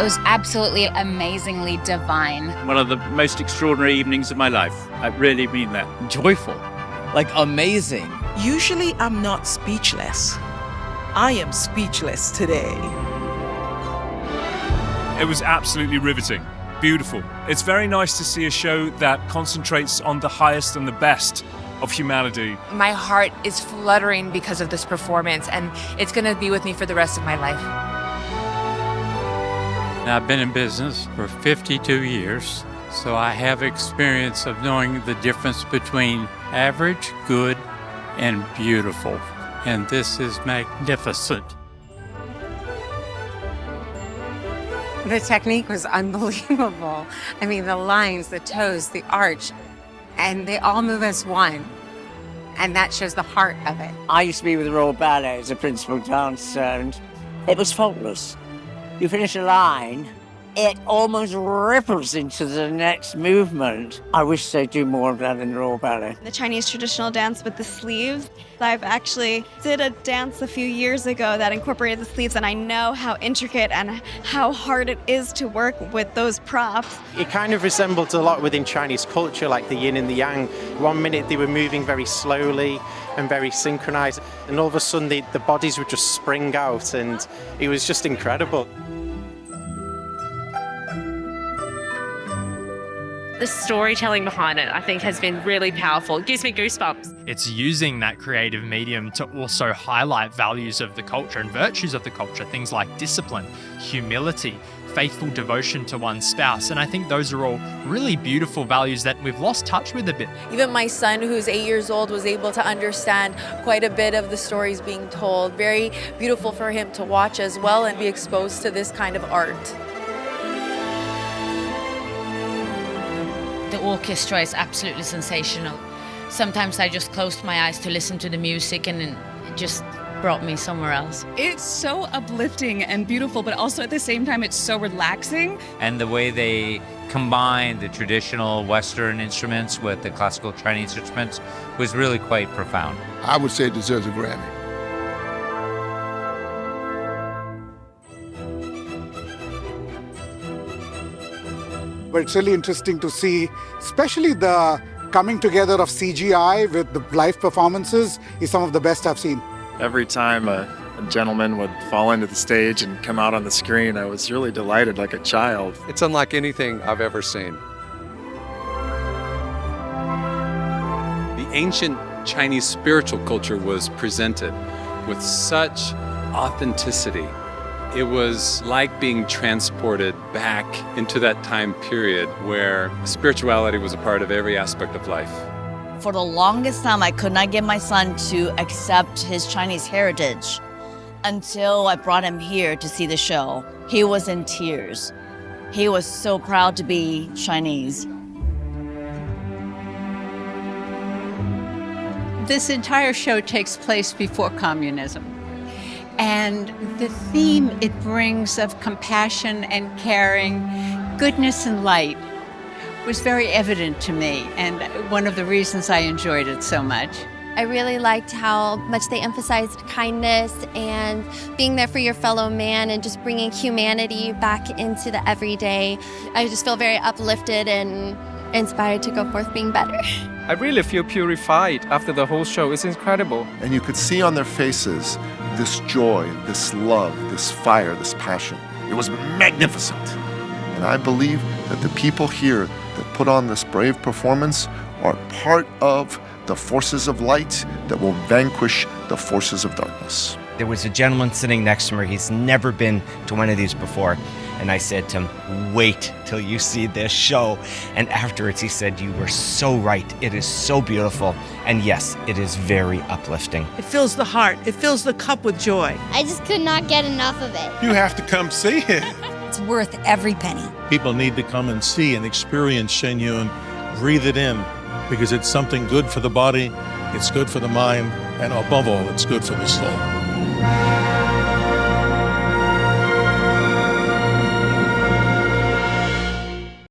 was absolutely amazingly divine. One of the most extraordinary evenings of my life. I really mean that. Joyful, like amazing. Usually I'm not speechless. I am speechless today. It was absolutely riveting, beautiful. It's very nice to see a show that concentrates on the highest and the best of humanity. My heart is fluttering because of this performance, and it's going to be with me for the rest of my life. I've been in business for 52 years, so I have experience of knowing the difference between average, good, and beautiful. And this is magnificent. The technique was unbelievable. I mean, the lines, the toes, the arch, and they all move as one. And that shows the heart of it. I used to be with the Royal Ballet as a principal dancer, and it was faultless. You finish a line, it almost ripples into the next movement. I wish they'd do more of that in the Royal Ballet. The Chinese traditional dance with the sleeves. I've actually did a dance a few years ago that incorporated the sleeves, and I know how intricate and how hard it is to work with those props. It kind of resembled a lot within Chinese culture, like the yin and the yang. One minute they were moving very slowly and very synchronized, and all of a sudden the bodies would just spring out, and it was just incredible. The storytelling behind it, I think, has been really powerful. It gives me goosebumps. It's using that creative medium to also highlight values of the culture and virtues of the culture, things like discipline, humility, faithful devotion to one's spouse. And I think those are all really beautiful values that we've lost touch with a bit. Even my son, who's 8 years old, was able to understand quite a bit of the stories being told. Very beautiful for him to watch as well and be exposed to this kind of art. The orchestra is absolutely sensational. Sometimes I just closed my eyes to listen to the music and it just brought me somewhere else. It's so uplifting and beautiful, but also at the same time, it's so relaxing. And the way they combine the traditional Western instruments with the classical Chinese instruments was really quite profound. I would say it deserves a Grammy. But it's really interesting to see, especially the coming together of CGI with the live performances is some of the best I've seen. Every time a gentleman would fall into the stage and come out on the screen, I was really delighted like a child. It's unlike anything I've ever seen. The ancient Chinese spiritual culture was presented with such authenticity. It was like being transported back into that time period where spirituality was a part of every aspect of life. For the longest time, I could not get my son to accept his Chinese heritage until I brought him here to see the show. He was in tears. He was so proud to be Chinese. This entire show takes place before communism. And the theme it brings of compassion and caring, goodness and light was very evident to me, and one of the reasons I enjoyed it so much. I really liked how much they emphasized kindness and being there for your fellow man and just bringing humanity back into the everyday. I just feel very uplifted and inspired to go forth being better. I really feel purified after the whole show. It's incredible. And you could see on their faces this joy, this love, this fire, this passion. It was magnificent. And I believe that the people here that put on this brave performance are part of the forces of light that will vanquish the forces of darkness. There was a gentleman sitting next to me. He's never been to one of these before. And I said to him, wait till you see this show. And afterwards he said, you were so right. It is so beautiful. And yes, it is very uplifting. It fills the heart. It fills the cup with joy. I just could not get enough of it. You have to come see it. It's worth every penny. People need to come and see and experience Shen Yun, breathe it in, because it's something good for the body, it's good for the mind, and above all, it's good for the soul.